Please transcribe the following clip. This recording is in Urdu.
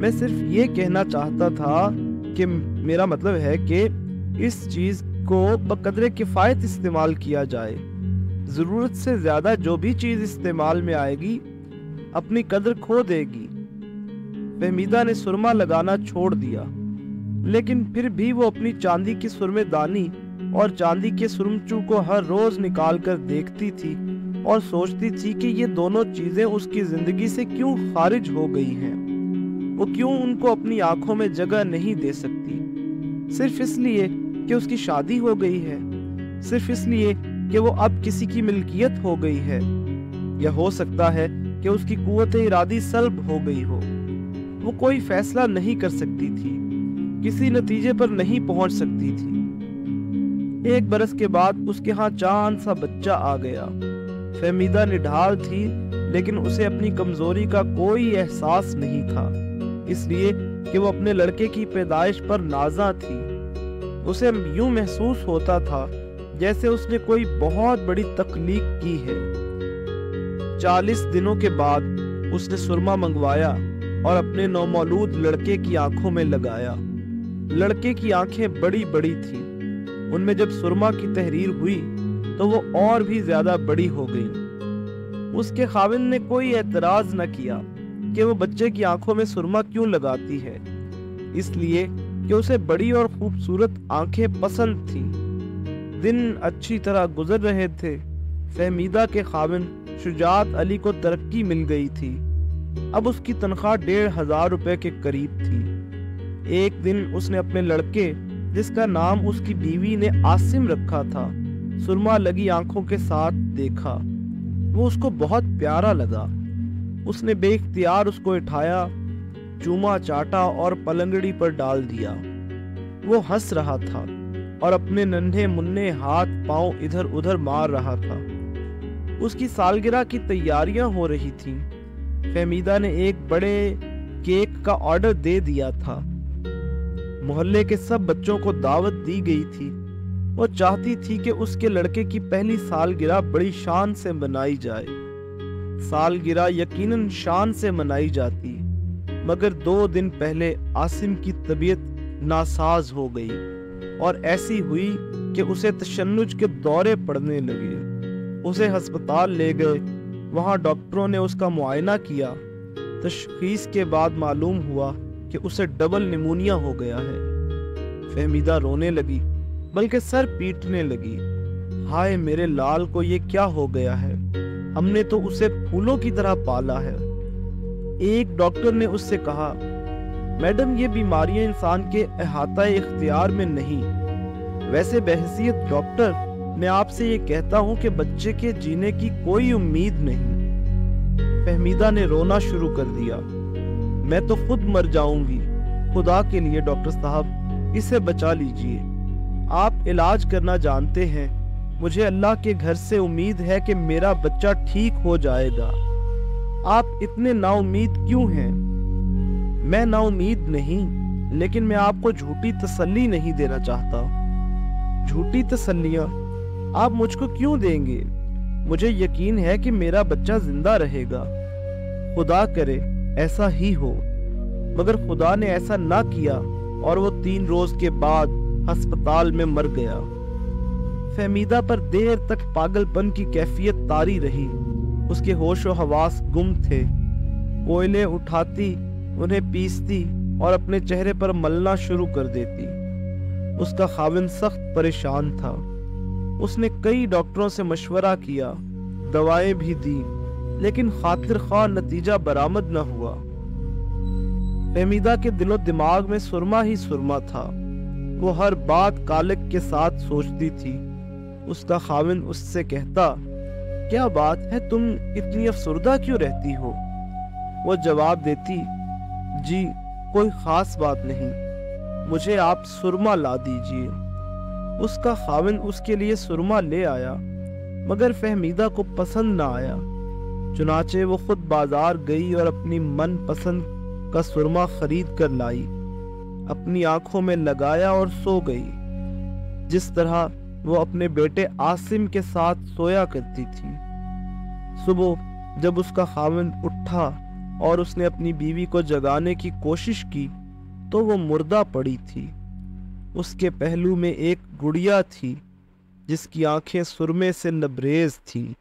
میں صرف یہ کہنا چاہتا تھا کہ میرا مطلب ہے کہ اس چیز کو بقدر کفایت استعمال کیا جائے. ضرورت سے زیادہ جو بھی چیز استعمال میں آئے گی اپنی قدر کھو دے گی. فہمیدہ نے سرما لگانا چھوڑ دیا، لیکن پھر بھی وہ اپنی چاندی کی سرمے دانی اور چاندی کے سرمچو کو ہر روز نکال کر دیکھتی تھی اور سوچتی تھی کہ یہ دونوں چیزیں اس کی زندگی سے کیوں خارج ہو گئی ہیں. وہ کیوں ان کو اپنی آنکھوں میں جگہ نہیں دے سکتی؟ صرف اس لیے کہ اس کی شادی ہو گئی ہے، صرف اس لیے کہ وہ اب کسی کی ملکیت ہو گئی ہے، یا ہو سکتا ہے کہ اس کی قوت ارادی سلب ہو گئی ہو. وہ کوئی فیصلہ نہیں کر سکتی تھی، کسی نتیجے پر نہیں پہنچ سکتی تھی. 1 برس کے بعد اس کے ہاں چاند سا بچہ آ گیا. فہمیدہ نڈھال تھی، لیکن اسے اپنی کمزوری کا کوئی احساس نہیں تھا، اس لیے کہ وہ اپنے لڑکے کی پیدائش پر نازاں تھی. اسے یوں محسوس ہوتا تھا جیسے اس نے کوئی بہت بڑی تخلیق کی ہے. 40 دنوں کے بعد اس نے سرما منگوایا اور اپنے نومولود لڑکے کی آنکھوں میں لگایا. لڑکے کی آنکھیں بڑی بڑی تھیں. ان میں جب سرما کی تحریر ہوئی تو وہ اور بھی زیادہ بڑی ہو گئی. اس کے خاوند نے کوئی اعتراض نہ کیا کہ وہ بچے کی آنکھوں میں سرما کیوں لگاتی ہے، اس لیے کہ اسے بڑی اور خوبصورت آنکھیں پسند تھیں. دن اچھی طرح گزر رہے تھے. فہمیدہ کے خاوند شجاعت علی کو ترقی مل گئی تھی. اب اس کی تنخواہ 1500 روپے کے قریب تھی. ایک دن اس نے اپنے لڑکے، جس کا نام اس کی بیوی نے عاصم رکھا تھا، سرما لگی آنکھوں کے ساتھ دیکھا. وہ اس کو بہت پیارا لگا. اس نے بے اختیار اس کو اٹھایا، چوما چاٹا اور پلنگڑی پر ڈال دیا. وہ ہنس رہا تھا اور اپنے ننھے منھے ہاتھ پاؤں ادھر ادھر مار رہا تھا. اس کی سالگرہ کی تیاریاں ہو رہی تھیں. فہمیدہ نے ایک بڑے کیک کا آرڈر دے دیا تھا. محلے کے سب بچوں کو دعوت دی گئی تھی. وہ چاہتی تھی کہ اس کے لڑکے کی پہلی سالگرہ بڑی شان سے منائی جائے. سالگرہ یقیناً شان سے منائی جاتی، مگر 2 دن پہلے عاصم کی طبیعت ناساز ہو گئی اور ایسی ہوئی کہ اسے تشنج کے دورے پڑنے لگے. اسے ہسپتال لے گئے. وہاں ڈاکٹروں نے اس کا معائنہ کیا. تشخیص کے بعد معلوم ہوا کہ اسے ڈبل نیمونیا ہو گیا ہے. فہمیدہ رونے لگی، بلکہ سر پیٹنے لگی. ہائے میرے لال کو یہ کیا ہو گیا ہے؟ ہم نے تو اسے پھولوں کی طرح پالا ہے. ایک ڈاکٹر نے اس سے کہا، میڈم یہ بیماریاں انسان کے احاطہ اختیار میں نہیں. ویسے بحیثیت ڈاکٹر میں آپ سے یہ کہتا ہوں کہ بچے کے جینے کی کوئی امید نہیں. فہمیدہ نے رونا شروع کر دیا. میں تو خود مر جاؤں گی. خدا کے لیے ڈاکٹر صاحب اسے بچا لیجئے. آپ علاج کرنا جانتے ہیں. مجھے اللہ کے گھر سے امید ہے کہ میرا بچہ ٹھیک ہو جائے گا. آپ اتنے نا امید کیوں ہیں؟ میں نا امید نہیں، لیکن میں آپ کو جھوٹی تسلی نہیں دینا چاہتا. جھوٹی تسلیاں آپ مجھ کو کیوں دیں گے؟ مجھے یقین ہے کہ میرا بچہ زندہ رہے گا. خدا کرے ایسا ہی ہو. مگر خدا نے ایسا نہ کیا اور وہ 3 روز کے بعد ہسپتال میں مر گیا. فہمیدہ پر دیر تک پاگل پن کی کیفیت طاری رہی. اس کے ہوش و حواس گم تھے. کوئلے اٹھاتی، انہیں پیستی اور اپنے چہرے پر ملنا شروع کر دیتی. اس کا خاوند سخت پریشان تھا. اس نے کئی ڈاکٹروں سے مشورہ کیا، دوائیں بھی دی، لیکن خاطر خواہ نتیجہ برآمد نہ ہوا. فہمیدہ کے دل و دماغ میں سرما ہی سرما تھا. وہ ہر بات کالک کے ساتھ سوچتی تھی. اس کا خاوند اس سے کہتا، کیا بات ہے، تم اتنی افسردہ کیوں رہتی ہو؟ وہ جواب دیتی، جی کوئی خاص بات نہیں، مجھے آپ سرما لا دیجئے. اس کا خاوند اس کے لیے سرما لے آیا، مگر فہمیدہ کو پسند نہ آیا. چنانچہ وہ خود بازار گئی اور اپنی من پسند کا سرما خرید کر لائی، اپنی آنکھوں میں لگایا اور سو گئی، جس طرح وہ اپنے بیٹے عاصم کے ساتھ سویا کرتی تھی. صبح جب اس کا خاوند اٹھا اور اس نے اپنی بیوی کو جگانے کی کوشش کی تو وہ مردہ پڑی تھی۔ اس کے پہلو میں ایک گڑیا تھی جس کی آنکھیں سرمے سے لبریز تھی۔